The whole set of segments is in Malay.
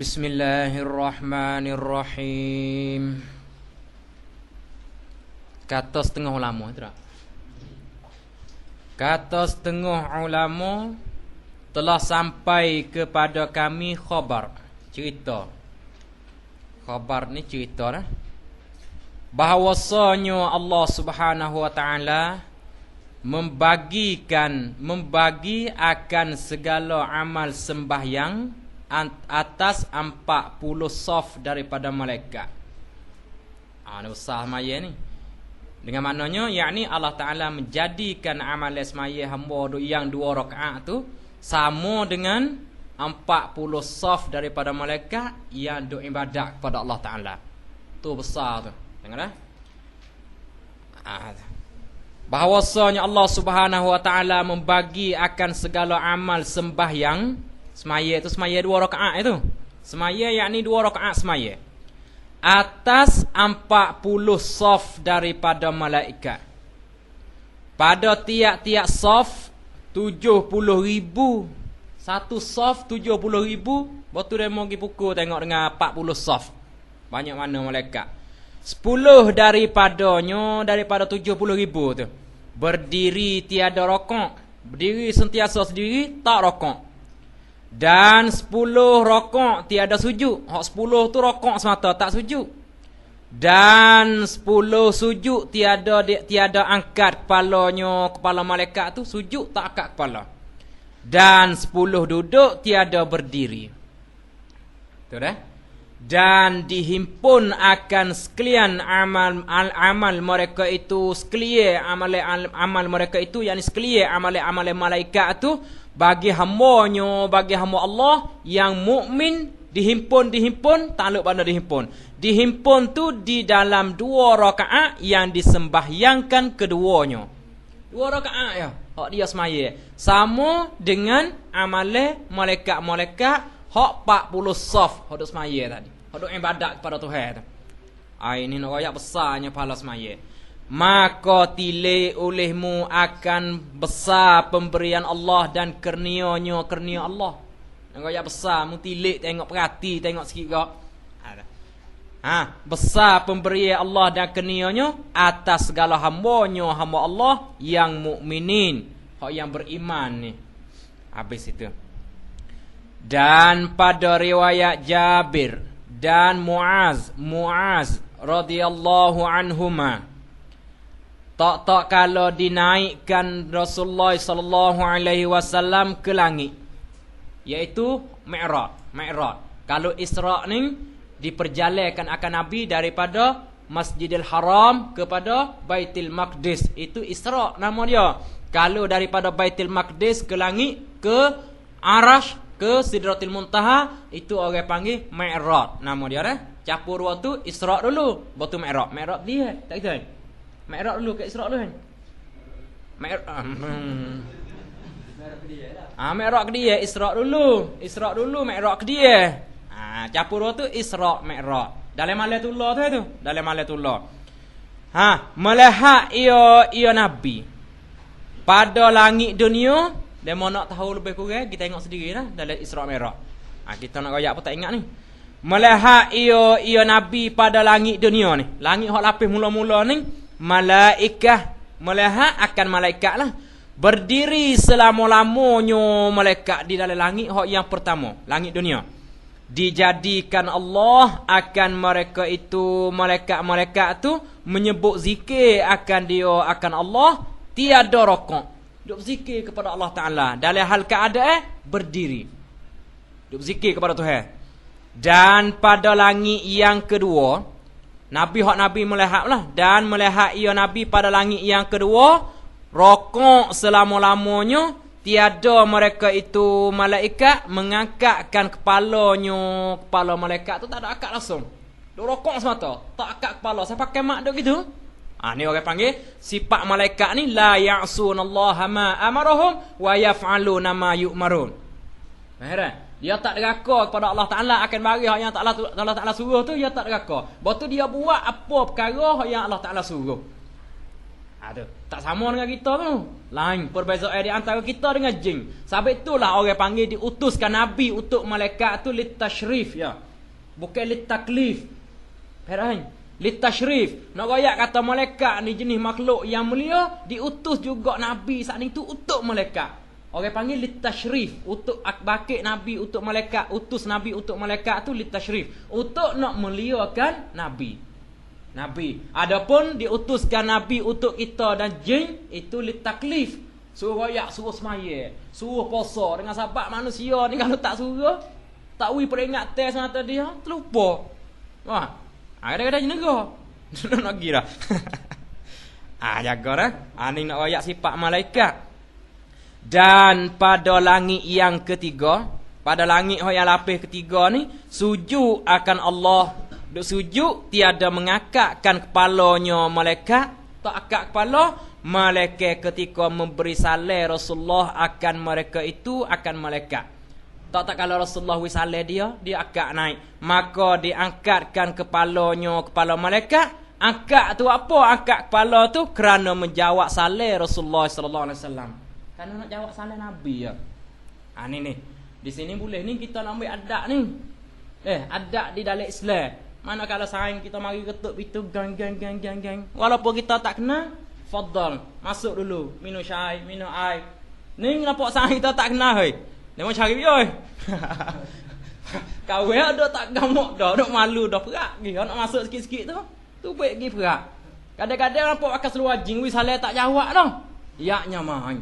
Bismillahirrahmanirrahim. Kata setengah ulama tu tak? Kata setengah ulama telah sampai kepada kami khabar, cerita. Khabar ni cerita dah. Bahawasanya Allah Subhanahu wa taala membagi akan segala amal sembahyang atas 40 saf daripada malaikat. Ni besar semaya ni. Dengan maknanya, yakni Allah Ta'ala menjadikan amal semaya hamba yang 2 rakaat tu sama dengan 40 saf daripada malaikat yang duk ibadat kepada Allah Ta'ala. Tu besar tu. Dengar dah? Bahawasanya Allah Subhanahu wa taala membagi akan segala amal sembahyang. Semaya itu semaya 2 rakaat itu. Semaya yakni 2 rakaat semaya. Atas 40 saf daripada malaikat. Pada tiap-tiap saf 70,000. Satu saf 70,000. Betul dia mau pergi pukul tengok dengan 40 saf. Banyak mana malaikat. 10 daripada 70,000 tu berdiri tiada rokok. Berdiri sentiasa sendiri, tak rokok. Dan 10 rokok tiada sujud. Hak 10 tu rokok semata, tak sujud. Dan 10 sujud tiada angkat kepala malaikat tu, sujud tak angkat kepala. Dan 10 duduk tiada berdiri. Tu dah. Dan dihimpun akan sekalian amal mereka itu, sekalian amal mereka itu, yakni sekalian amal malaikat tu bagi hamba Allah yang mukmin dihimpun takluk pada dihimpun tu di dalam 2 rakaat yang disembahyangkan keduanya. 2 rakaat ya hak dia semaya sama dengan amal malaikat hak 40 saf hak duk semaya tadi, hak duk ibadat kepada Tuhan tu. Ini nak royak besarnya pahala semaya. Maka tilik olehmu akan besar pemberian Allah dan kurnia Allah. Nak royak besar mu tilik tengok perhati tengok sikit gak. Besar pemberian Allah dan kurnianya atas segala hamba Allah yang mukminin, hak yang beriman ni. Habis itu. Dan pada riwayat Jabir dan Muaz radhiyallahu anhuma, tak kalau dinaikkan Rasulullah sallallahu alaihi wasallam ke langit, iaitu Mi'raj. Kalau Isra' ni diperjalankan akan Nabi daripada Masjidil Haram kepada Baitul Maqdis, itu Isra' nama dia. Kalau daripada Baitul Maqdis ke langit ke Arash ke Sidratul Muntaha, itu orang panggil Mi'raj nama dia dah. Campur dua tu Isra' dulu, baru Mi'raj. Mi'raj dia tak kira. Mi'raj dulu ke Isra' dulu kan? Mi'raj ke dia, Isra' dulu, Mi'raj ke dia. Campur dua tu Isra' Mi'raj. Dalam Malatullah tu. Dalam Malatullah. Melihat ia Nabi pada langit dunia. Dia mau nak tahu lebih kurang, kita tengok sendiri lah dalam Isra' Mi'raj. Kita nak royak apa tak ingat ni. Melihat ia Nabi pada langit dunia ni. Langit hak lapis mula-mula ni, malaikat melihat akan malaikat lah. Berdiri selama-lamanya malaikat di dalam langit hak yang pertama, langit dunia. Dijadikan Allah akan mereka itu, malaikat tu menyebut zikir akan Allah, tiada rokok. Duk zikir kepada Allah Ta'ala dalam hal keadaan berdiri. Duk zikir kepada Tuhan. Dan pada langit yang kedua, Nabi melihat lah. Dan melihat ia Nabi pada langit yang kedua, rokok selama-lamanya, tiada mereka itu malaikat mengangkatkan kepala malaikat tu, tak ada akak langsung. Duk rokok semata, tak akak kepala. Saya pakai mak duk gitu. Ni orang panggil sifat malaikat ni la ya'sunallaha ma amarahum wa yaf'aluna ma yu'marun. Dia tak deraka kepada Allah Ta'ala akan bagi hak yang Allah Ta'ala suruh tu, dia tak deraka. Lepas tu dia buat apa perkara yang Allah Ta'ala suruh. Aduh, tak sama dengan kita tu. Lain perbezaan di antara kita dengan jin. Sebab itulah orang panggil diutuskan nabi untuk malaikat tu litashrif ya. Bukan litaklif. Faham? Litashrif. Nak royak kata malaikat ni jenis makhluk yang mulia, diutus juga nabi saat ni tu untuk malaikat. Orang panggil litashrif, untuk bakit nabi untuk malaikat, utus nabi untuk malaikat tu litashrif, untuk nak muliakan nabi. Nabi. Adapun diutuskan nabi untuk kita dan jin itu litaklif. Suruh royak, suruh semaya, suruh puasa dengan sebab manusia ni kalau tak suruh, tak wi peringatan sana dia terlupa. Wah. Ada-ada jenega. Nak kira. Jaga dah. Ni nak royak sifat malaikat. Dan pada langit yang ketiga, pada langit yang lapis ketiga ni, sujud akan Allah. Duk sujud, tiada mengakakkan kepalanya malaikat. Tak akak kepala, malaikat ketika memberi salam Rasulullah akan mereka itu, akan malaikat. Tak kalau Rasulullah wisalam dia akak naik. Maka diangkatkan kepalanya, kepala malaikat. Angkat tu apa? Angkat kepala tu kerana menjawab salam Rasulullah sallallahu alaihi wasallam. Kerana nak jawab salam Nabi ya. Ni. Di sini boleh ni kita nak ambil adab ni. Adab di dalam Islam. Mana kalau sayang kita mari ketuk pintu gang. Walaupun kita tak kenal, fadal, masuk dulu, minum syai, minum air. Ni nampak sayang kita tak kenal hei. Dia mau cari oi. Kau ada tak gamuk dah, dok malu dah perak gi. Nak masuk sikit-sikit tu baik gi perak. Kadang-kadang nampak pakai seluar jing wi salah tak jawab dah. Yaknya main.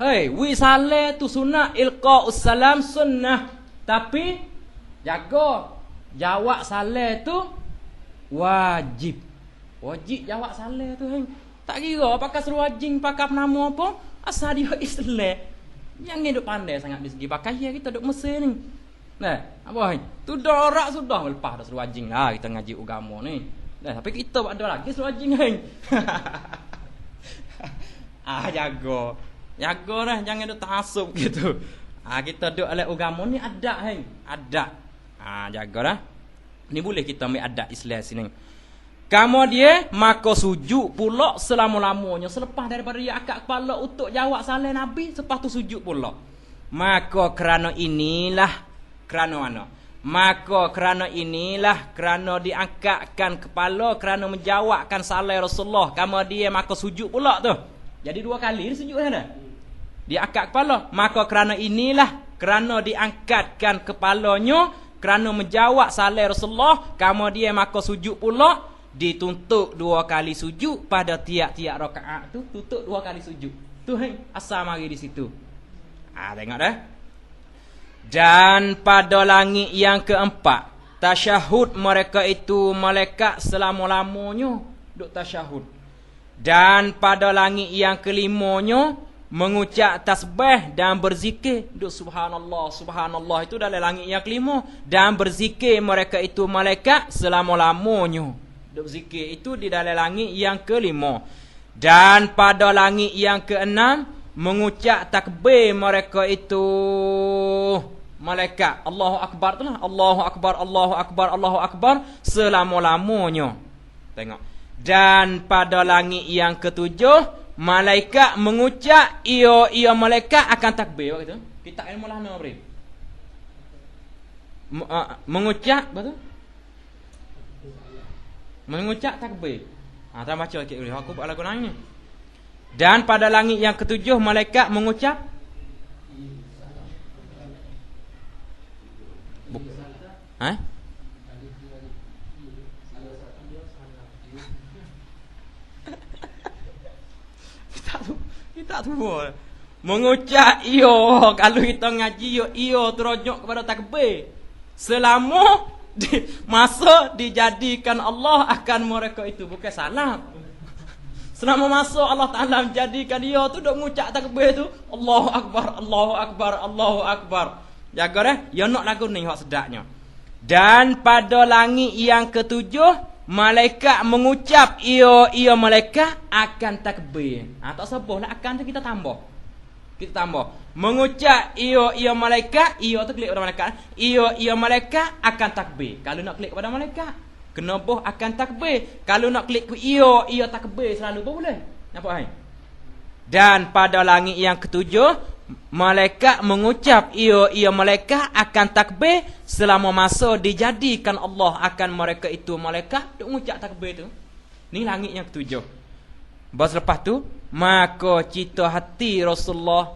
Hei, wi salah tu sunnah, ilqa'us salam sunnah. Tapi jaga jawab salam tu wajib. Wajib jawab salam tu hang. Tak kira pakai seluar jing, pakai nama apa, asal dia Islam. Jangan duk pandai sangat di segi pakaian kita duk Mesir ni. Nah, apa hang? Tu dah orak sudah lepas dah seluar jing lah kita ngaji agama ni. Dah tapi kita ada lagi seluar jing hang. Jaga. Jaga dah jangan duk taasub gitu. Kita duk alat agama ni adab hang. Adab. Jagalah. Ni boleh kita ambil adab Islam sini. Kamu dia maka sujud pula selama-lamanya selepas daripada dia akak kepala untuk jawab salam Nabi, selepas tu sujud pula. Maka kerana inilah, kerana mana? Maka kerana inilah, kerana diangkatkan kepala, kerana menjawabkan salam Rasulullah, kamu dia maka sujud pula tu. Jadi dua kali sujud dah. Dia angkat kepala, maka kerana inilah, kerana diangkatkan kepalanya, kerana menjawab salam Rasulullah, kamu dia maka sujud pula. Dituntut dua kali sujud pada tiap-tiap rakaat tu, tutup dua kali sujud. Tu asal mari di situ. Tengok dah. Dan pada langit yang keempat, tasyahud mereka itu malaikat selama-lamanya duk tasyahud. Dan pada langit yang kelimanya mengucap tasbih dan berzikir, duk subhanallah, subhanallah itu dalam langit yang kelima, dan berzikir mereka itu malaikat selama-lamanya. Duk zikir itu di dalam langit yang kelima. Dan pada langit yang keenam mengucap takbir mereka itu malaikat. Allahu akbar tu lah. Allahu akbar, Allahu akbar, Allahu akbar selama-lamanya. Tengok. Dan pada langit yang ketujuh malaikat mengucap ia malaikat akan takbir begitu. Kita ilmu lah beri. Mengucap betul? Mengucap takbir. Tak baca sikit dulu. Aku buat lagu lain ni. Dan pada langit yang ketujuh malaikat mengucap Kita tu mengucap kalau kita ngaji tu rujuk kepada takbir. Selama masa dijadikan Allah akan mereka itu, bukan salam. Selama masa Allah Ta'ala menjadikan dia tu duk mengucap takbir tu, Allahu akbar, Allahu akbar, Allahu akbar. Jaga dah, ya nak lagu ni hak sedapnya. Dan pada langit yang ketujuh malaikat mengucap ia malaikat akan takbir. Tak sebut lah akan tu kita tambah. Kita tambah. Mengucap ia malaikat, ia tu klik pada malaikat. Ia malaikat akan takbir. Kalau nak klik kepada malaikat, kena boh akan takbir. Kalau nak klik ke ia takbir selalu boleh. Nampak hai? Dan pada langit yang ketujuh, malaikat mengucap ia malaikat akan takbir selama masa dijadikan Allah akan mereka itu malaikat duk mengucap takbir tu. Ni langit yang ketujuh. Bas lepas tu, maka cita hati Rasulullah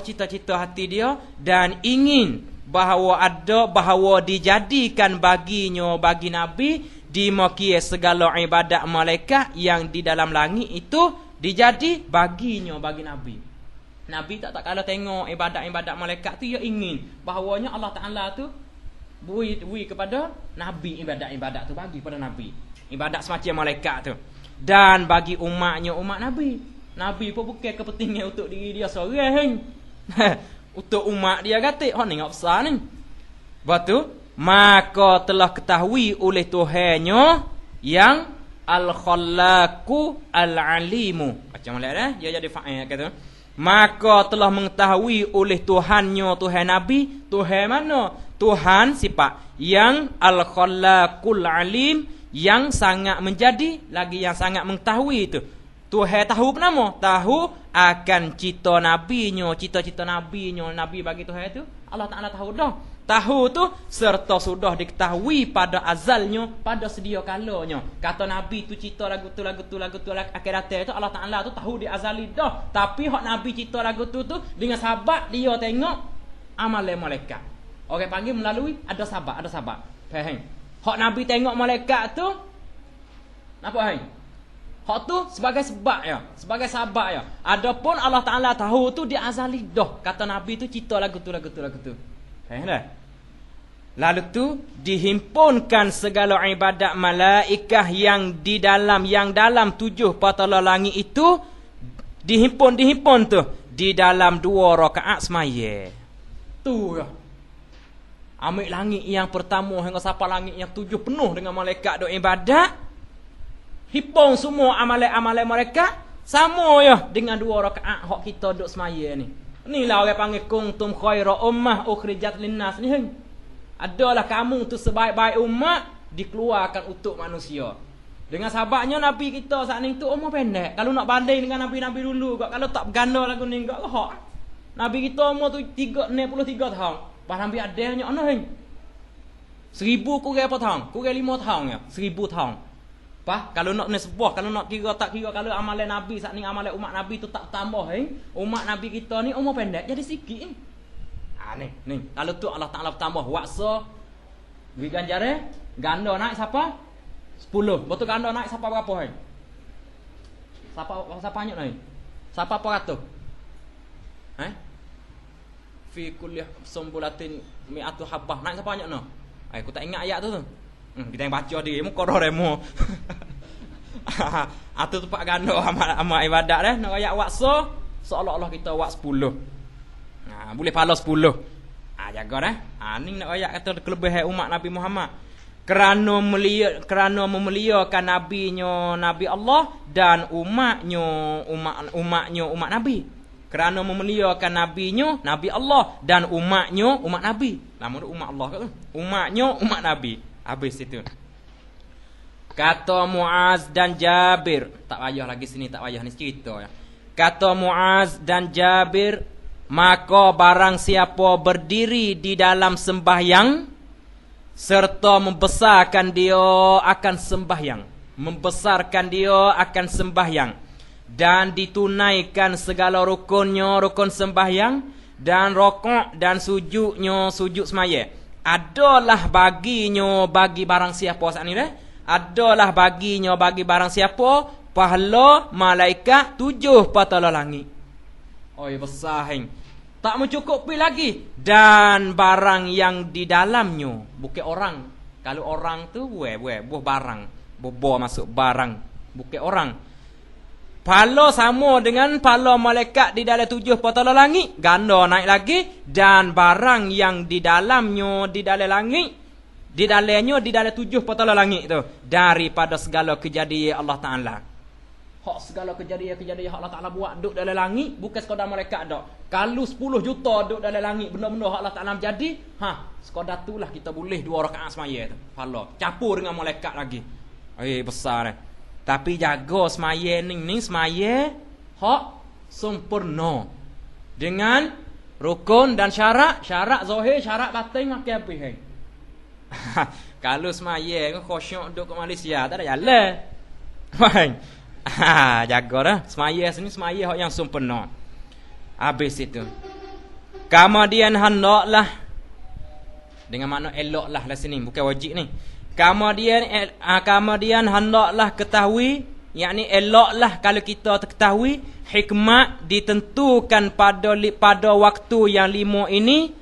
cita-cita hati dia dan ingin bahawa dijadikan baginya bagi Nabi dimakia segala ibadat malaikat yang di dalam langit itu dijadi baginya bagi Nabi. Nabi tak kalau tengok ibadat-ibadat malaikat tu, dia ingin bahawanya Allah Ta'ala tu beri kepada Nabi ibadat-ibadat tu, bagi pada Nabi ibadat semacam malaikat tu. Dan bagi umatnya, umat Nabi pun bukan kepentingan untuk diri dia seorang untuk umat dia kata ni ngak besar ni. Lepas tu, maka telah ketahui oleh Tuhannya yang Al-Khallaqu Al-Alimu. Macam mana dah? Dia jadi fa'il kata. Maka telah mengetahui oleh Tuhannya, Tuhan Nabi. Tuhan mana? Tuhan sifat yang Al-Khallaqul Alim, yang sangat menjadi, lagi yang sangat mengetahui itu. Tuhan tahu apa nama? Tahu akan cita nabinya, cita-cita nabinya. Nabi bagi Tuhan itu Allah Ta'ala tahu dah. Tahu tu serta sudah diketahui pada azalnya, pada sedia kalanya. Kata Nabi tu cita lagu tu akhirat itu Allah Ta'ala tu tahu di azali dah. Tapi hak Nabi cita lagu tu dengan sahabat dia tengok amalan malaikat. Orang panggil melalui ada sahabat. Faham? Hak Nabi tengok malaikat tu apa hai? Hak tu sebagai sebab ya, sebagai sahabat ya. Adapun Allah Ta'ala tahu tu di azali dah. Kata Nabi tu cita lagu tu. Faham dah? Lalu tu dihimpunkan segala ibadat malaikah yang dalam 7 patala langit itu dihimpun tu di dalam 2 rakaat semaya. Tu ya. Ambil langit yang pertama hingga sampai langit yang 7 penuh dengan malaikat duk ibadat. Himpun semua amalan-amalan mereka sama ya dengan 2 rakaat hak kita duk semaya ni. Inilah orang panggil kuntum khaira ummah ukhrijat linnas ni. Adalah kamu tu sebaik-baik umat dikeluarkan untuk manusia. Dengan sahabatnya Nabi kita saat ni tu umur pendek. Kalau nak banding dengan Nabi-Nabi dulu, kalau tak berganda lagu ni enggak hak. Nabi kita umur tu 63 tahun. Pas Nabi adanya ana hang. 1000 kurang apa tahun? Kurang 5 tahun ya. 1000 tahun. Pas kalau nak sebuah, kalau nak kira tak kira, kalau amalan Nabi saat ni amalan umat Nabi tu tak tambah umat Nabi kita ni umur pendek jadi sikit ni. Kalau tu Allah Ta'ala tambah waksa beri ganjaran ganda naik siapa? 10. Betul ganda naik siapa berapa Siapa banyak naik? Siapa apa ratus? Fi kulli sumbulatin mi'atu habbah. Naik siapa banyak no? Aku tak ingat ayat tu. Kita yang baca dia mu koror demo. Atau tempat ganda amal ibadat dah. Nak ayat waksa seolah-olah kita wak 10. Boleh pahala 10. Jaga dah. Ni nak ayat kata kelebihan umat Nabi Muhammad. Kerana memuliakan nabinya Nabi Allah dan umat Nabi. Kerana memuliakan nabinya Nabi Allah dan umatnya umat Nabi. Nama tu umat Allah ke? Umatnya umat Nabi. Habis itu. Kata Muaz dan Jabir, tak payah lagi sini, tak payah ni cerita ya. Kata Muaz dan Jabir, maka barang siapa berdiri di dalam sembahyang serta membesarkan dia akan sembahyang dan ditunaikan segala rukun sembahyang dan rokok dan sujudnya sujud semaya, adalah baginya bagi barang siapa saat ni adalah baginya bagi barang siapa pahala malaikat 7 patala langit. Besar tak mencukupi lagi, dan barang yang di dalamnya, bukan orang. Kalau orang tu buah barang, bobo masuk barang, bukan orang. Pahala sama dengan pahala malaikat di dalam 7 patala langit, ganda naik lagi, dan barang yang di dalamnya, di dalam langit, di dalamnya, di dalam 7 patala langit tu, daripada segala kejadian Allah Ta'ala. Hak segala kejadian Allah Ta'ala buat duduk dalam langit, bukan sekadar malaikat dak. Kalau 10 juta duduk dalam langit, benda-benda hak Allah Ta'ala jadi, sekadar itulah kita boleh 2 rakaat semaya tu. Pahala campur dengan malaikat lagi. Besar Tapi jaga semaya ni semaya hak sempurna. Dengan rukun dan syarat zahir, syarat batin makan habis hang. Kalau semaya khusyuk duduk kat Malaysia tak ada jalan. Faham? Jaga dah. Semaya sini semaya hak yang sempurna. Habis itu. Kemudian hendaklah dengan makna eloklah lah sini, bukan wajib ni. Kemudian hendaklah ketahui, yakni eloklah kalau kita ketahui hikmat ditentukan pada waktu yang 5 ini.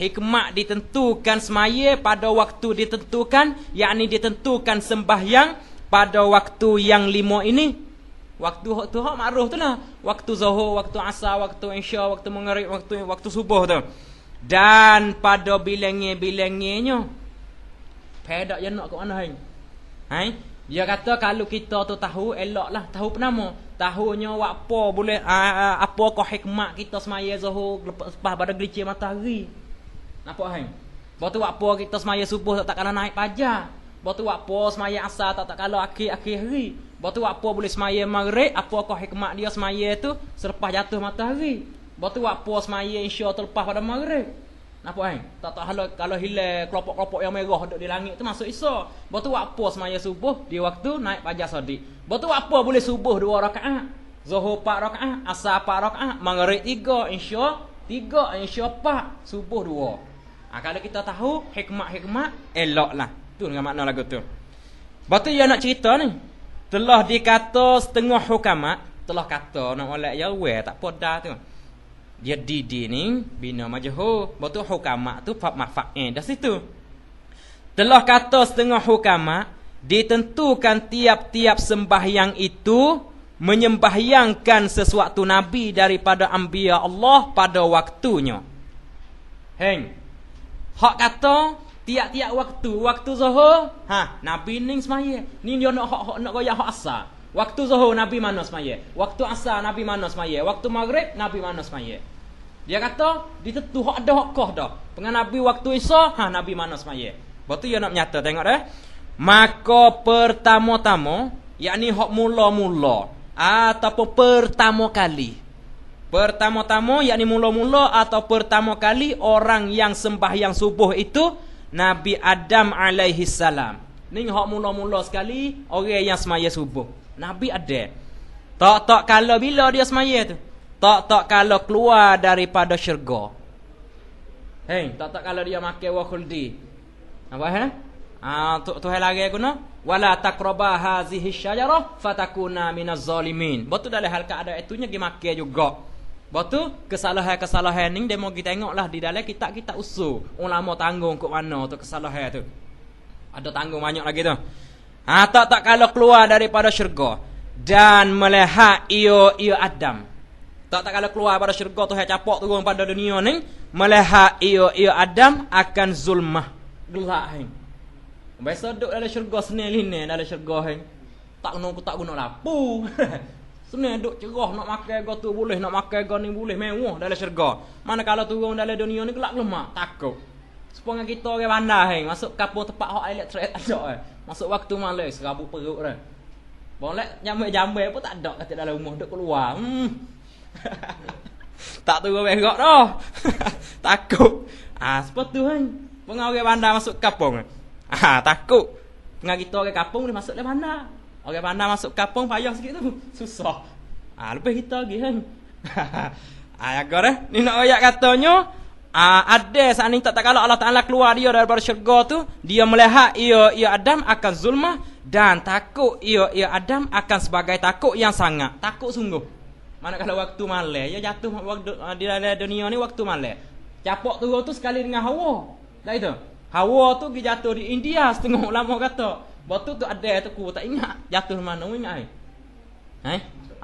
Hikmat ditentukan semaya pada waktu ditentukan, yakni ditentukan sembahyang pada waktu yang 5 ini. Waktu tu hak makruh tu lah. Waktu zuhur, waktu asar, waktu isya, waktu maghrib, waktu subuh tu. Dan pada bilangan-bilangnya. Pedak je nak ke mana hang? Hai? Dia kata kalau kita tu tahu, eloklah tahu penama. Tahunya apa boleh apakah hikmat kita semaya zuhur lepas pada gelincir matahari. Nampak hang? Waktu apa kita semaya subuh tak kala naik pajar. Waktu apa semaya asar tak kala akhir-akhir hari. Waktu apa boleh semaya maghrib, apakah hikmat dia semaya tu selepas jatuh matahari. Waktu apa semaya isya terlepas pada maghrib. Nampak hang? Tak kalau hilang kelompok-kelompok yang merah duduk di langit tu masuk isya. Waktu apa semaya subuh di waktu naik pajar shadiq. Waktu apa boleh subuh 2 rakaat, zuhur 4 rakaat, asar 4 rakaat, maghrib 3, isya 3, isya 4, subuh 2. Kalau kita tahu hikmat-hikmat, eloklah. Tu dengan makna lagu tu. Batu dia nak cerita ni. Telah dikata setengah hukamat, telah kata nak oleh ya tak poda tu. Dia didi ni bina majhul. Batu hukamat tu mafa'il dah situ. Telah kata setengah hukamat ditentukan tiap-tiap sembahyang itu menyembahyangkan sesuatu nabi daripada anbiya Allah pada waktunya. Heng. Hak kata tiap-tiap waktu zuhur, nabi ning semaya. Ni dia nak hak nak goyah hak asar. Waktu zuhur nabi mana semaya. Waktu asar nabi mana semaya. Waktu maghrib nabi mana semaya. Dia kata ditentu hak ada hak kah dah. Dengan nabi waktu isya, nabi mana semaya. Betul dia nak menyata tengok dah. Maka pertama-tama, yakni hak mula-mula ataupun pertama kali. Pertama-tama yakni mula-mula atau pertama kali orang yang sembahyang subuh itu Nabi Adam alaihi salam. Ni hak mula-mula sekali orang yang semaya subuh. Nabi ada. Tak kalau bila dia semaya tu. Tak kalau keluar daripada syurga. Hei, tak kalau dia makan wa khuldi. Apa tu hal lagi guna wala taqraba hazihi syajarah fatakuna minaz zalimin. Betul dalam hal keadaan itunya dia makan juga. Betul kesalahan-kesalahan ni demo kita tengoklah di dalam kitab-kitab usul. Ulama tanggung kat mana tu kesalahan tu. Ada tanggung banyak lagi tu. Tak kalau keluar daripada syurga dan melihat ia Adam. Tak kalau keluar daripada syurga tu capak turun pada dunia ni, melihat ia Adam akan zulmah. Gelak hang. Biasa duduk dalam syurga senil-senil dalam syurga hang. Tak guna lapu. Sebenarnya duk cerah nak makan go tu boleh, nak makan go ni boleh, mewah dalam syurga. Mana kalau turun dalam dunia ni gelap lemak, takut. Sepanjang kita orang bandar hang, masuk kampung tempat hak elektrik ada masuk waktu malam serabut perut dah. Boleh jambai pun tak ada kat dalam rumah duk keluar. Tak turun berak dah. Takut. Seperti tu hang. Orang bandar masuk kampung. Takut. Tengah kita orang kampung dia masuk dalam bandar. Orang bandar masuk kampung payah sikit tu. Susah. Lebih kita lagi kan. Agak dah. Ni nak ayat katanya. Ada saat ni tak kalau Allah Ta'ala keluar dia daripada syurga tu. Dia melihat ia Adam akan zulmah. Dan takut ia Adam akan sebagai takut yang sangat. Takut sungguh. Mana kalau waktu malam. Dia jatuh di dalam dunia ni waktu malam. Capak turun tu sekali dengan Hawa. Dah itu. Hawa tu dia jatuh di India. Setengah ulama kata. Waktu tu ada tu ku tak ingat jatuh mana ingat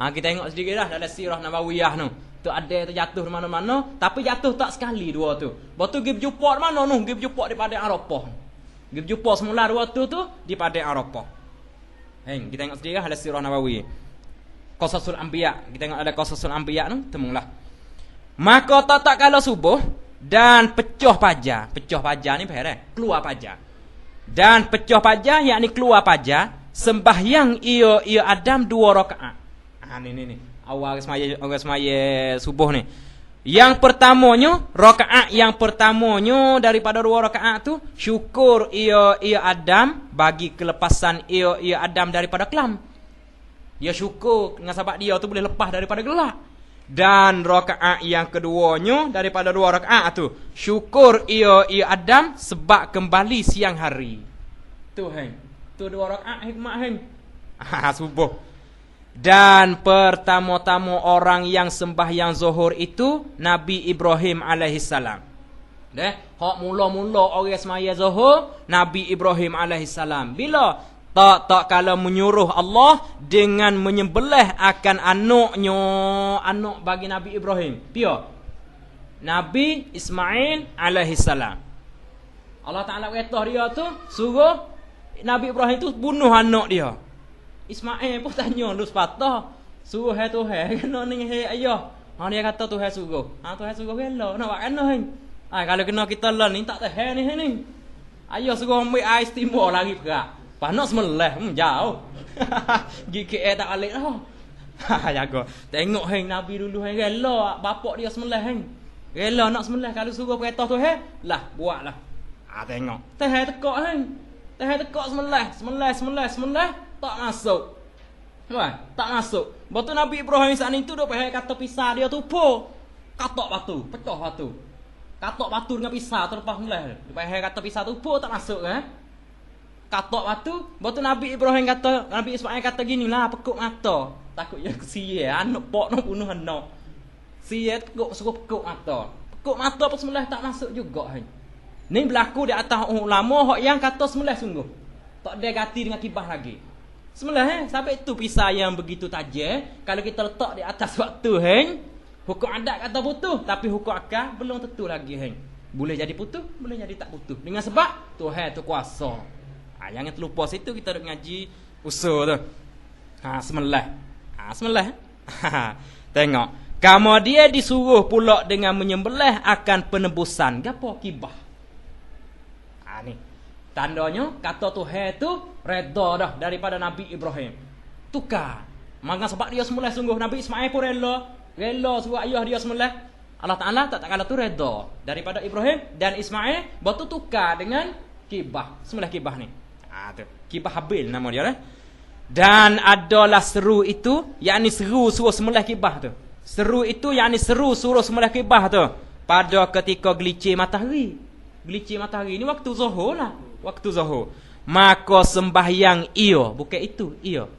kita tengok sedikit dah dalam sirah Nabawiyah tu. Tu ada tu jatuh mana-mana tapi jatuh tak sekali dua tu. Waktu pergi berjumpa di mana tu? Pergi berjumpa di Padang Arafah. Pergi berjumpa semula dua tu di Padang Arafah. Kita tengok sedikit dah dalam sirah Nabawi. Qasasul Anbiya. Kita tengok ada Qasasul Anbiya tu temulah. Maka tak kalau subuh dan pecah pajar. Pecah pajar ni keluar pajar. Dan pecah pajar yakni keluar pajar sembahyang ia Adam 2 rakaat. Ni awal semaya subuh ni. Yang pertamanya, rakaat yang pertamanya daripada 2 rakaat tu syukur ia Adam bagi kelepasan ia Adam daripada kelam. Dia syukur dengan sebab dia tu boleh lepas daripada gelap. Dan rakaat yang keduanya daripada 2 rakaat tu syukur ia Adam sebab kembali siang hari. Tu hang. Tu 2 rakaat hikmah hang. Subuh. Dan pertama-tama orang yang sembahyang zuhur itu Nabi Ibrahim alaihissalam. Hak mula-mula orang semaya zuhur Nabi Ibrahim alaihissalam. Bila tak kalau menyuruh Allah dengan menyembelih akan anak bagi Nabi Ibrahim. Pia Nabi Ismail alaihissalam. Allah Taala kata dia tu suruh Nabi Ibrahim tu bunuh anak dia. Ismail pun tanya lu sepatah suruh Tuhan kena ni ayah. Dia kata Tuhan suruh. Tuhan suruh rela nak buat kena hang. Kalau kena kita lah ni tak tahan ni. Ayah suruh ambil air timur lagi berat. Pas nak sembelih jauh. GKE tak balik dah. Jaga. Tengok hang Nabi dulu hang rela bapak dia sembelih hang. Rela nak sembelih kalau suruh perintah Tuhan lah buatlah. Tengok. Tahan tekak hang. Tahan tekak sembelih. Tak masuk. Tak masuk. Batu Nabi Ibrahim saat itu duk pakai kata pisah dia tu po. Katok batu, pecah batu. Katok batu dengan pisah terlepas mulai. Pakai kata pisah tu po tak masuk kan? Katok batu, batu Nabi Ibrahim kata, Nabi Ismail kata ginilah, pekuk mata. Takut dia sia, anak pok nak bunuh anak. Sia suruh pekuk mata. Pekuk mata apa semula tak masuk juga hang. Ni berlaku di atas ulama hak yang kata semula sungguh. Tak ada ganti dengan kibah lagi. Semula sampai itu pisah yang begitu tajam, kalau kita letak di atas waktu hang, hukum adat kata putus, tapi hukum akal belum tentu lagi hang. Boleh jadi putus, boleh jadi tak putus. Dengan sebab Tuhan tu kuasa. Jangan terlupa situ kita duk ngaji usul tu. Sembelih. Tengok. Kamu dia disuruh pula dengan menyembelih akan penebusan. Gapo kibah? Ni. Tandanya kata Tuhan tu reda dah daripada Nabi Ibrahim. Tukar. Maka sebab dia sembelih sungguh Nabi Ismail pun rela suruh ayah dia sembelih. Allah Taala tak kala tu reda daripada Ibrahim dan Ismail, batu tukar dengan kibah. Sembelih kibah ni. Tu. Kibah Habil nama dia Dan adalah seru itu, yakni seru suruh sembelih kibah tu. Seru itu yakni seru suruh sembelih kibah tu pada ketika gelicir matahari. Gelicir matahari ni waktu zuhur lah. Waktu zuhur. Maka sembahyang ia, bukan itu, ia.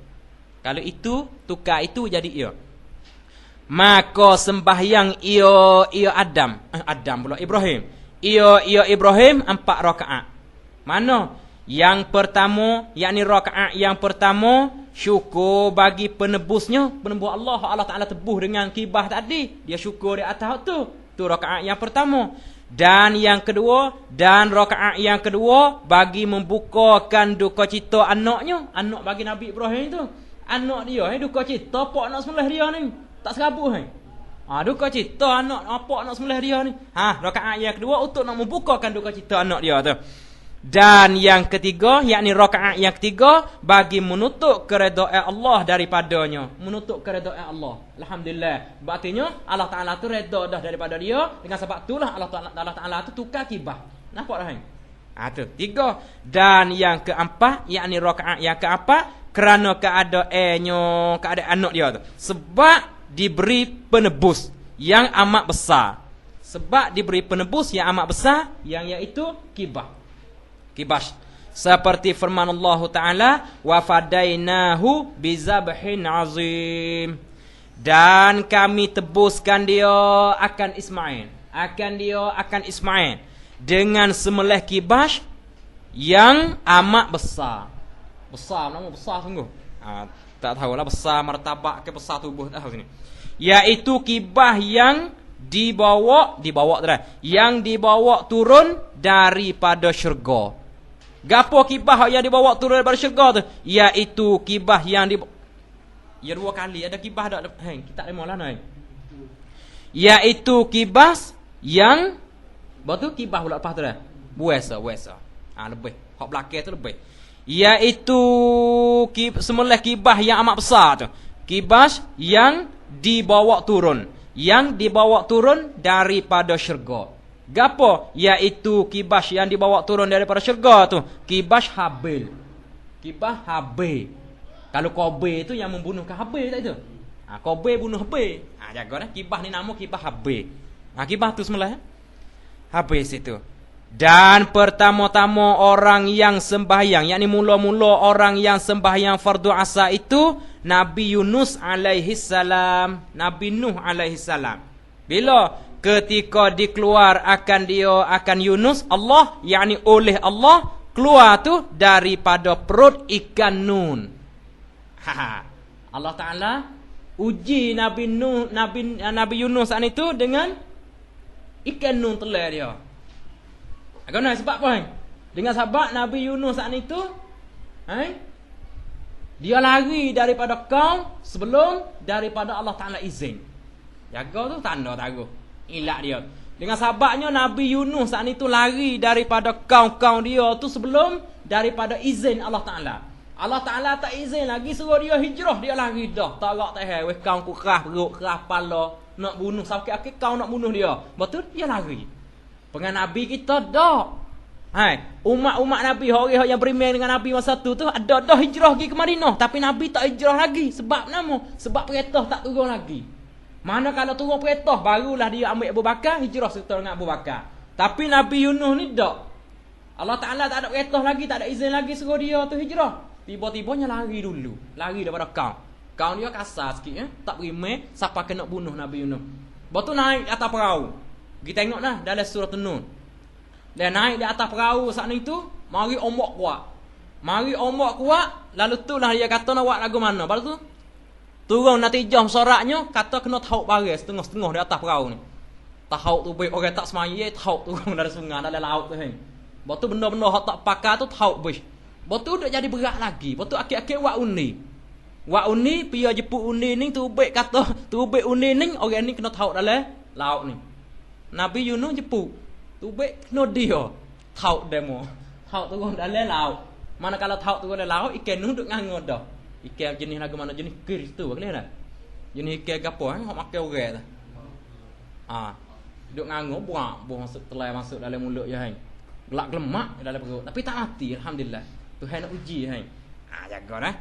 Kalau itu tukar itu jadi ia. Maka sembahyang ia Adam pula Ibrahim. Ia Ibrahim 4 rakaat. Mana? Yang pertama, yakni rakaat yang pertama syukur bagi penebusnya, penebus Allah Taala tebus dengan kibah tadi. Dia syukur di atas tu. Tu rakaat yang pertama. Dan yang kedua, dan rakaat yang kedua bagi membukakan duka cita anaknya, anak bagi Nabi Ibrahim tu. Anak dia duka cita pak nak sembelih dia ni. Tak serabut duka cita anak apa nak sembelih dia ni. Rakaat yang kedua untuk nak membukakan duka cita anak dia tu. Dan yang ketiga, yakni rakaat yang ketiga bagi menutup keredaan Allah daripadanya, menutup keredaan Allah. Alhamdulillah. Berartinya Allah Taala tu redha dah daripada dia, dengan sebab itulah Allah Taala tu tukar kibah. Nampak dah hang? Tu 3. Dan yang keempat, yakni rakaat yang keempat kerana keadaan anak dia tu. Sebab diberi penebus yang amat besar. Sebab diberi penebus yang amat besar, yang iaitu kibah. Kibas. Seperti firman Allah Ta'ala, wa fadainahu bizabhin azim. Dan kami tebuskan dia akan Ismail dengan sembelih kibas yang amat besar. Besar, nama besar sungguh. Tak tahulah besar martabak ke besar tubuh dah sini. Yaitu kibah yang dibawa turun daripada syurga. Gapo kibah yang dibawa turun daripada syurga tu? Iaitu kibah yang ya 2 kali ada kibah dak hang kita demo lah noi. Iaitu kibas yang batu kibah pula lepas tu dah. Buasa. Lebih. Hak belakang tu lebih. Yaitu sembelih kibas yang amat besar tu. Kibas yang dibawa turun. Yang dibawa turun daripada syurga. Gapo? Yaitu kibas yang dibawa turun daripada syurga tu. Kibas Habil. Kibas Habil. Kalau Qabil tu yang membunuh Habil tak itu? Qabil bunuh Habil. Jaga dah. Kibas ni nama kibas Habil. Kibas tu sembelih. Habis itu. Dan pertama-tama orang yang sembahyang, yakni mula-mula orang yang sembahyang fardu asar itu Nabi Yunus alaihi salam, Nabi Nuh alaihi salam. Bila ketika dikeluar akan Yunus, Allah yakni oleh Allah keluar tu daripada perut ikan Nun. Allah Taala uji Nabi Nuh, Nabi Yunus itu dengan ikan Nun telah dia. Kenapa sebab apa? Dengan sebab Nabi Yunus itu dia lari daripada kaum sebelum daripada Allah Taala izin. Jaga tu tanda taruh. Ilak dia. Dengan sebabnya Nabi Yunus itu lari daripada kaum-kaum dia tu sebelum daripada izin Allah Taala. Allah Taala tak izin lagi suruh dia hijrah, dia lari dah. Tarak teh weh kaum ku kerah perut, kerah kepala, nak bunuh sampai akhir kaum nak bunuh dia. Betul dia lari. Dengan Nabi kita dah. Umat-umat Nabi, orang yang beriman dengan Nabi masa tu ada dah hijrah pergi ke Madinah, tapi Nabi tak hijrah lagi. Sebab nama? Sebab perintah tak turun lagi. Mana kalau turun perintah barulah dia ambil Abu Bakar, hijrah serta dengan Abu Bakar. Tapi Nabi Yunus ni tak. Allah Taala tak ada perintah lagi, tak ada izin lagi suruh dia tu hijrah. Tiba-tibanya lari dulu. Lari daripada kaum. Kaum dia kasar sikit tak beriman, siapa kena bunuh Nabi Yunus. Betul naik atas perahu. Kita tengok dah dalam surah An-Nun. Dia naik di atas perahu saat itu, mari ombak kuat. Mari ombak kuat, lalu tu lah dia kata nak buat lagu mana. Lepas tu turun natijah soraknya, kata kena tauk baris setengah-setengah di atas perahu ni. Tauk tu baik orang tak semaya, tauk turun dari sungai, dari laut tu. Lepas tu benda-benda hak tak pakar tu tauk bus. Lepas tu dia jadi berat lagi. Lepas tu akhir-akhir buat undi. Buat undi, pia jeput undi ni tu baik kata, tu baik undi ni orang ni kena tauk dalam laut ni. Nabi Yunus jeput. Tu baik kena dia. Tauk demo. Tauk turun dalam laut. Mana kalau tauk turun dalam laut, ikan nu duk ngangut dah. Ikan jenis lagu mana? Jenis kris tu. Kenapa tak? Jenis ikan gapo? Hak makan orang tu. Duk ngangut, buang masuk telai masuk dalam mulut je. Gelak lemak dalam perut. Tapi tak mati. Alhamdulillah. Tuhan nak uji. Jaga dah.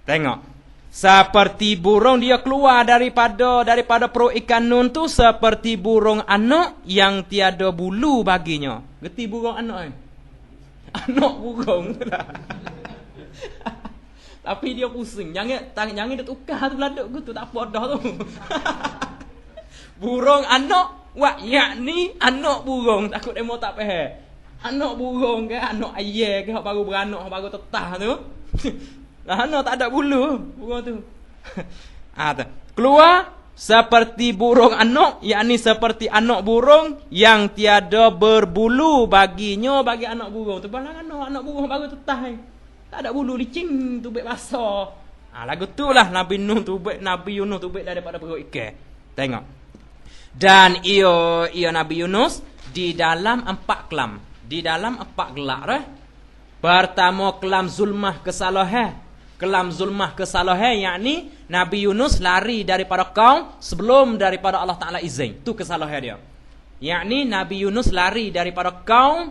Tengok. Seperti burung dia keluar daripada perut ikan Nun tu seperti burung anak yang tiada bulu baginya. Gerti burung anak Anak burung tu lah. Tapi dia pusing. Jangan dia tukar tu beladuk tu tak apa dah tu. Burung anak yakni anak burung. Takut demo tak faham. Anak burung ke anak ayam ke baru beranak baru tetah tu. Anak tak ada bulu burung tu. Keluar seperti burung anak, yakni seperti anak burung yang tiada berbulu baginya bagi anak burung. Tu balang anak burung baru tetah. Tak ada bulu licin tu baik basah. Lagu tu lah Nabi Nuh tu baik, Nabi Yunus tu baik daripada perut ikan. Tengok. Dan ia Nabi Yunus di dalam 4 kelam. Di dalam 4 gelak dah. Pertama kelam zulmah kesalahan. Kelam zulmah kesalahan yakni Nabi Yunus lari daripada kaum sebelum daripada Allah Taala izin. Tu kesalahan dia. Yakni Nabi Yunus lari daripada kaum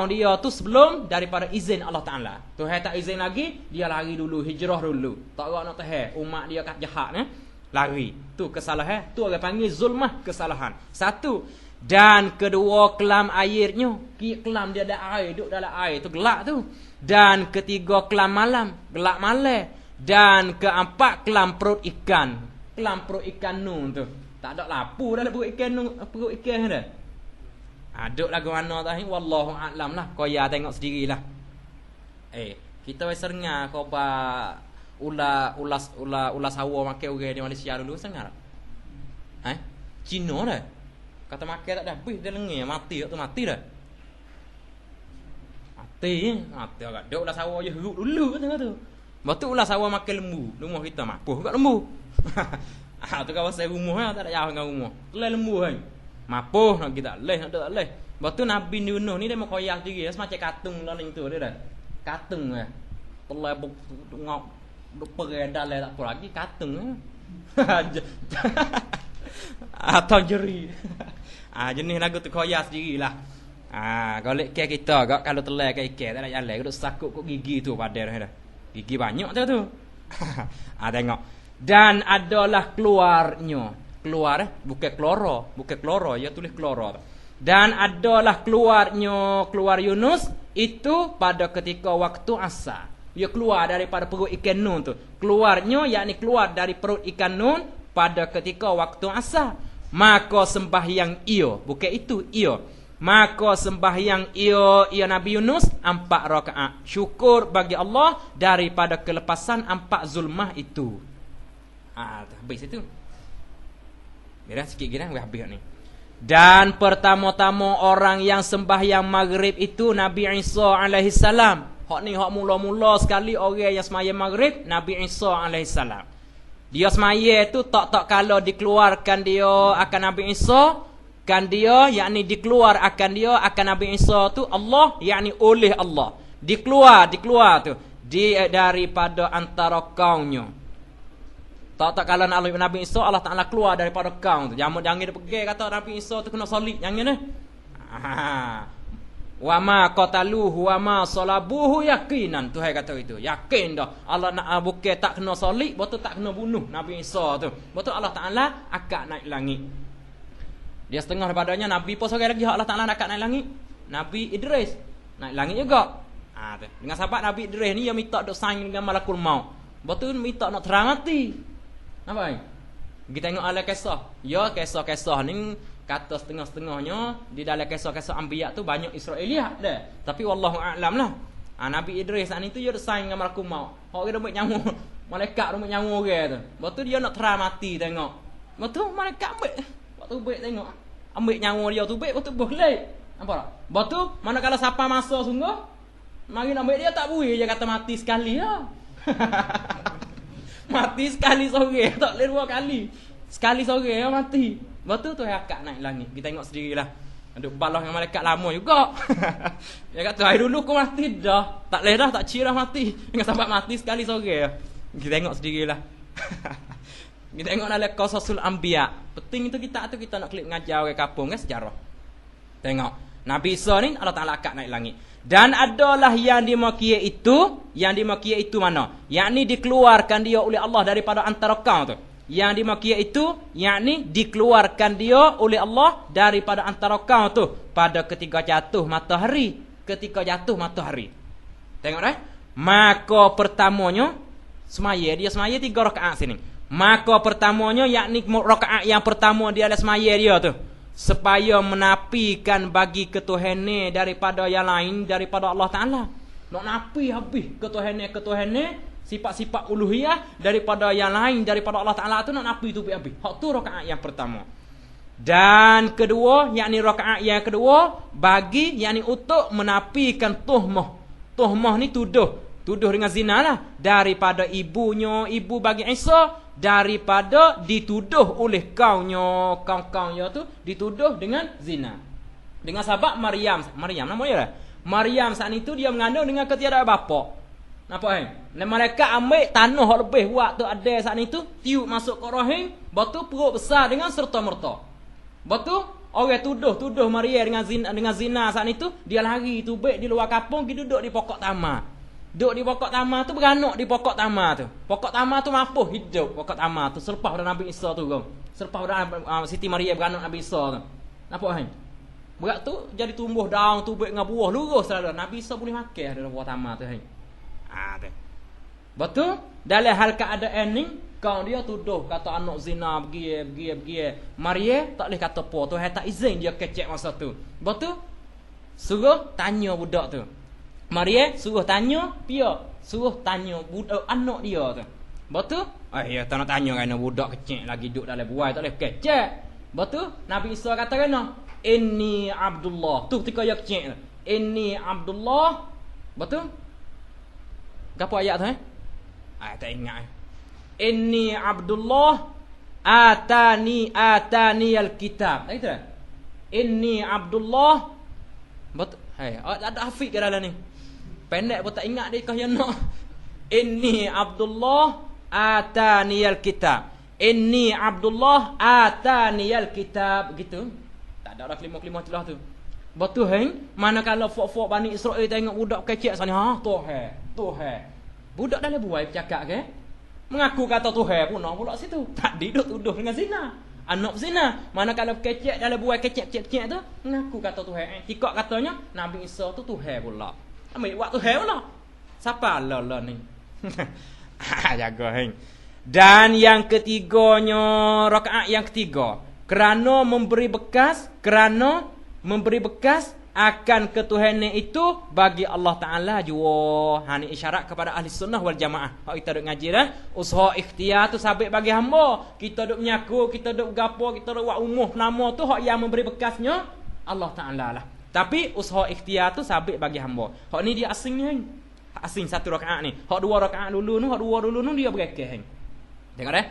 dia tu sebelum daripada izin Allah Taala. Tuhan tak izin lagi, dia lari dulu, hijrah dulu. Tak nak tahan umat dia kat jahat lari. Tu kesalahan. Tu orang panggil zulmah kesalahan. Satu. Dan kedua kelam airnya. Kelam dia ada air, duduk dalam air tu gelak tu. Dan ketiga kelam malam, gelak malam. Dan keempat kelam perut ikan. Kelam perut ikan Nun tu. Tak ada lapu dalam perut ikan Nun, perut ikan dah. Duduk lagu mana tadi wallahu a'lam lah. Kau ya tengok sendirilah. Kita wei serngah kau ba ulas hawa makan orang di Malaysia dulu serngah. Cina dah. Kata makan tak dah habis dia lengih mati tu mati dah. Mati agak duk ulas hawa je heruk dulu kata tu. Lepas tu ulas hawa makan lembu. Rumah kita mapuh kat lembu. Tu kawasan rumah tak ada jauh dengan rumah. Kelai lembu kan. Mapuh nak kita leh nak tak leh. Lepas tu Nabi Yunus ni dia mau koyak diri semacam katung lah tu dia dah. Katung ah. Telai ngok beredar lah tak apa lagi katung ah. Atau jeri. Jenis lagu tu koyak sendirilah. Golek ke kita gak kalau telai ke ikan tak nak jalan duk sakut kok gigi tu pada dah. Gigi banyak tu. Tengok. Dan adalah keluarnya. Bukan kloro, ya tulis kloro. Dan adalah keluar Yunus itu pada ketika waktu asar. Dia keluar daripada perut ikan nun tu. Keluarnya yakni keluar dari perut ikan nun pada ketika waktu asar. Maka sembahyang ia, bukan itu ia. Maka sembahyang ia Nabi Yunus 4 rakaat. Syukur bagi Allah daripada kelepasan 4 zulmah itu. Habis itu. Mira sikit gila habis ni. Dan pertama-tama orang yang sembahyang maghrib itu Nabi Isa alaihi salam. Hak ni hak mula-mula sekali orang yang sembahyang maghrib Nabi Isa alaihi salam. Dia sembahyang tu tak kalau dikeluarkan dia akan Nabi Isa, kan dia yakni dikeluar akan dia akan Nabi Isa tu Allah yakni oleh Allah. Dikeluar tu daripada antara kaumnya. Tak kalau nak Nabi Isa Allah Taala keluar daripada kaum tu. Jangan dia pergi kata Nabi Isa tu kena salib. Jangan ni. Wa ma qataluhu wa ma salabuhu yaqinan. Tuhan kata itu. Yakin dah. Allah nak bukan tak kena salib, betul tak kena bunuh Nabi Isa tu. Betul Allah Taala akak naik langit. Dia setengah daripadanya Nabi pun seorang lagi Allah Taala nak akak naik langit. Nabi Idris naik langit juga. Dengan sahabat Nabi Idris ni dia minta duk saing dengan malakul maut. Betul minta nak terang mati. Nampak? Kita tengok ala kisah. Ya kisah-kisah ni kata setengah-setengahnya di dalam kisah-kisah anbiya tu banyak Israeliat dah. Tapi wallahu a'lam lah. Nabi Idris ni tu dia saing dengan malakul maut. Hak dia ambil nyawa, malaikat ambil nyawa orang tu. Betul dia nak terang mati tengok. Betul malaikat ambil. Waktu baik tengok. Ambil nyawa dia tu baik betul boleh. Nampak tak? Betul manakala siapa masa sungguh mari nak ambil dia tak boleh dia kata mati sekali lah. Mati sekali sore, tak boleh 2 kali. Sekali sore mati. Betul tu akak naik langit. Kita tengok sendirilah. Ada balah dengan malaikat lama juga. Dia kata, "Hai dulu aku mati dah. Tak boleh dah, tak cirah mati." Dengan sahabat mati sekali sore. Kita tengok sendirilah. Kita tengok dalam qasasul anbiya. Penting itu kita nak klik mengajar orang kampung kan sejarah. Tengok. Nabi Isa ni Allah Taala akak naik langit. Dan adalah yang dimaki itu mana? Yakni dikeluarkan dia oleh Allah daripada antara kaum tu. Yang dimaki itu yakni dikeluarkan dia oleh Allah daripada antara kaum tu pada ketika jatuh matahari. Tengok dah. Maka pertamanya semaya 3 rakaat sini. Maka pertamanya yakni rakaat yang pertama dia adalah semaya dia tu. Supaya menafikan bagi ketuhanan daripada yang lain daripada Allah Ta'ala. Nak nafi habis ketuhanan sifat-sifat uluhiyah daripada yang lain daripada Allah Ta'ala tu nak nafi tu habis. Hak tu rakaat yang pertama. Dan kedua yakni rakaat yang kedua bagi yakni untuk menafikan tuhmah. Tuhmah ni tuduh dengan zina lah daripada ibu bagi Isa daripada dituduh oleh kaumnya tu dituduh dengan zina dengan sahabat Maryam nama dia lah. Maryam saat itu dia mengandung dengan ketiadaan bapa. Nampak dan malaikat ambil tanah hak lebih buat tu ada saat itu tiup masuk ke rahim, batu perut besar dengan serta-merta. Batu orang tuduh Maryam dengan zina saat itu dia lari tu baik di luar kampung pergi duduk di pokok tamar. Duduk di pokok tamar tu beranak di pokok tamar tu. Pokok tamar tu mampu hidup pokok tamar tu selepas pada Nabi Isa tu kau. Selepas pada Siti Maryam beranak Nabi Isa tu. Nampak kan? Berat tu jadi tumbuh daun tu dengan buah lurus saudara. Nabi Isa boleh makan dalam pokok tamar tu kan. Tu. Betul? Dalam hal keadaan ni kau dia tuduh kata anak zina pergi. Maryam tak boleh kata apa tu tak izin dia kecek masa tu. Betul? Suruh tanya budak tu. Maryam suruh tanya budak anak dia tu. Betul? Ya tak nak tanya kerana budak kecil lagi duduk dalam buai tak boleh kecek. Betul? Nabi Isa kata kena inni Abdullah. Tu ketika dia kecil. Inni Abdullah. Betul? Apa ayat tu tak ingat. Inni Abdullah atani al-kitab. Itu dah. Inni Abdullah. Betul. Ada hafid ke dalam ni. Pendek pun tak ingat dia kah yang nak. Inni Abdullah ataniyal kitab. Inni Abdullah ataniyal kitab. Gitu. Tak ada dah kelima-kelima celah tu. Betul manakala fok-fok Bani Israel tengok budak kecil sana, Tuhan. Budak dalam buai bercakap ke? Mengaku kata Tuhan pun pula situ. Tak duduk tuduh dengan zina. Anak zina. Manakala kecil dalam buai kecil tu mengaku kata Tuhan. Tikak katanya Nabi Isa tu Tuhan pula. Ambil buat Tuhan pula. Siapa Allah ni? Jaga Dan yang ketiganya, rakaat yang ketiga, kerana memberi bekas akan ketuhanan itu bagi Allah Ta'ala jua. Ni isyarat kepada ahli sunnah wal jamaah. Hak kita duk ngaji dah. Usaha ikhtiar tu sabit bagi hamba. Kita duk menyaku, kita duk gapo, kita duk buat umuh nama tu hak yang memberi bekasnya Allah Ta'ala lah. Tapi usaha ikhtiar tu sabit bagi hamba. Hak ni dia asingnya. Asing satu rakaat ni. Hak dua rakaat dulu ni dia berekeh. Tengok dah.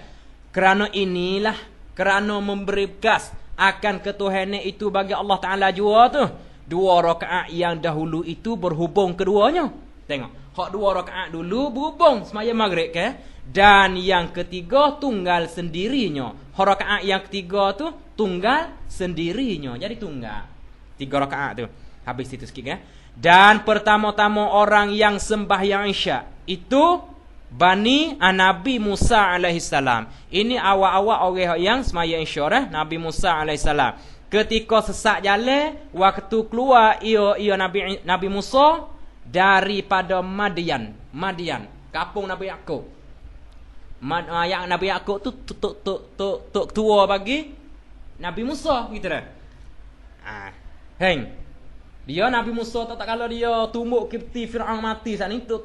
Kerana memberi bekas akan ketuhanan itu bagi Allah Ta'ala jua tu. Dua rakaat yang dahulu itu berhubung keduanya. Tengok. Hak dua rakaat dulu berhubung semaya maghrib ke. Dan yang ketiga tunggal sendirinya. Hak rakaat yang ketiga tu tunggal sendirinya. Jadi tunggal. 3 rakaat tu. Habis itu sikit ke. Dan pertama-tama orang yang sembahyang Isya itu Nabi Musa alaihissalam. Ini awal-awal orang yang sembahyang Isya Nabi Musa alaihissalam. Ketika sesak jalan, waktu keluar ia Nabi Musa daripada Madian, kampung Nabi Yakub. Yang Nabi Yakub tu tua bagi Nabi Musa gitu dah. Dia Nabi Musa tak kalau dia tumbuk Kipti Firaun mati saat ni tu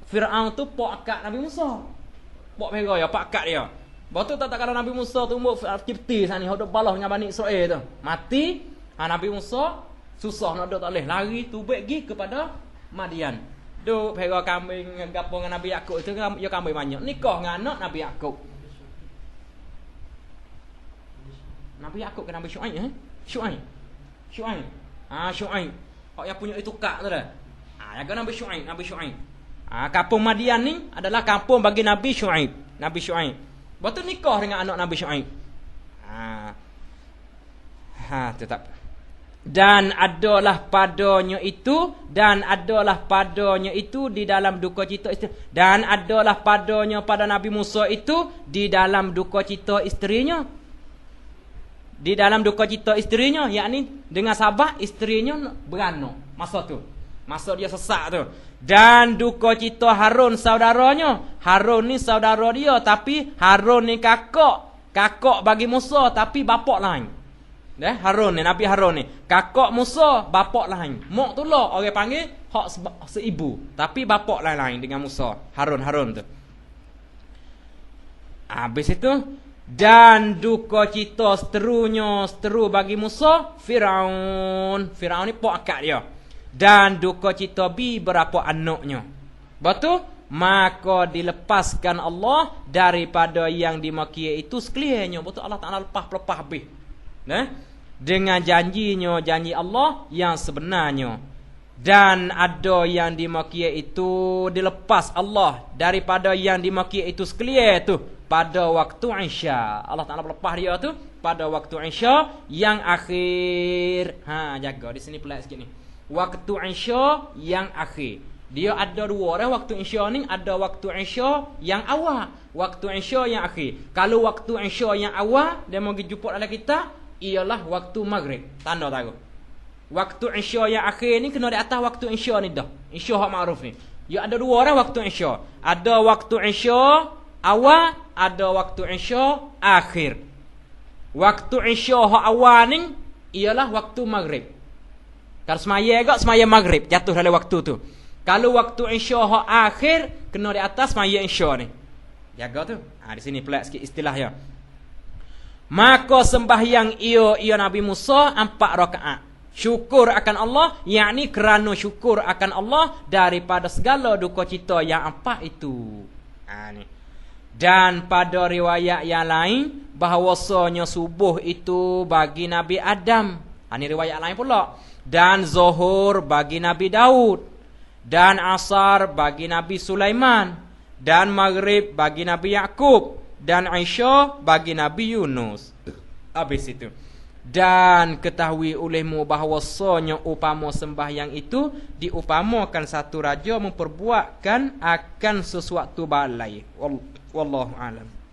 Firaun tu pak akak Nabi Musa. Pak merah ya, pak akak dia. Betul tak kalau Nabi Musa tumbuk Kipti saat ni hendak balas dengan Bani Israel tu. Mati, Nabi Musa susah nak tak boleh lari tubik pergi kepada Madian. Duk perah kambing gapo dengan Nabi Yakub tu dia kambing banyak. Nikah dengan anak Nabi Yakub. Nabi Yakub ke Nabi Syuaib Syuaib. Syuaib. Hak yang punya itu kak tu dah. Jaga Nabi Syuaib. Kampung Madian ni adalah kampung bagi Nabi Syuaib. Betul nikah dengan anak Nabi Syuaib. Tetap. Dan adalah padanya itu di dalam duka cita isteri. Dan adalah padanya pada Nabi Musa itu di dalam duka cita isterinya. Di dalam duka cita isterinya, yakni dengan sahabat isterinya beranak masa tu. Masa dia sesak tu. Dan duka cita Harun saudaranya. Harun ni saudara dia tapi Harun ni kakak bagi Musa tapi bapak lain. Harun ni, Nabi Harun ni kakak Musa, bapak lain. Mak tu lah orang panggil hak seibu tapi bapak lain dengan Musa. Harun tu. Habis itu dan duka cita seteru bagi Musa Firaun ni pak akak dia. Dan duka cita berapa anaknya. Betul? Maka dilepaskan Allah daripada yang dimaki itu sekaliannya. Betul, Allah Ta'ala lepas habis. Dengan janji Allah yang sebenarnya. Dan ada yang dimaki itu dilepas Allah daripada yang dimaki itu sekalian tu pada waktu Isya. Allah Ta'ala lepas dia tu pada waktu Isya yang akhir. Jaga di sini pelik sikit ni. Waktu Isya yang akhir. Dia ada dua waktu Isya ni. Ada waktu Isya yang awal, waktu Isya yang akhir. Kalau waktu Isya yang awal dia mau jumpa dalam kita ialah waktu maghrib. Tanda tahu. Waktu Isya yang akhir ni kena di atas waktu Isya ni dah. Isya hak ma'ruf ni. Dia ada dua waktu Isya. Ada waktu Isya awal, ada waktu Isya akhir. Waktu Isya hak awal ni ialah waktu maghrib. Kalau semaya maghrib jatuh dalam waktu tu. Kalau waktu Isya hak akhir kena di atas semaya Isya ni. Jaga tu. Di sini pelik sikit istilahnya. Maka sembahyang ia Nabi Musa 4 rakaat. Syukur akan Allah, yakni kerana syukur akan Allah daripada segala duka cita yang 4 itu. Ni. Dan pada riwayat yang lain bahawasanya subuh itu bagi Nabi Adam Ini riwayat lain pula. Dan zuhur bagi Nabi Daud, dan asar bagi Nabi Sulaiman, dan maghrib bagi Nabi Yakub, dan isya bagi Nabi Yunus. Habis itu. Dan ketahui olehmu bahawasanya upama sembahyang itu diupamakan satu raja memperbuatkan akan sesuatu balai. Wallahu alam.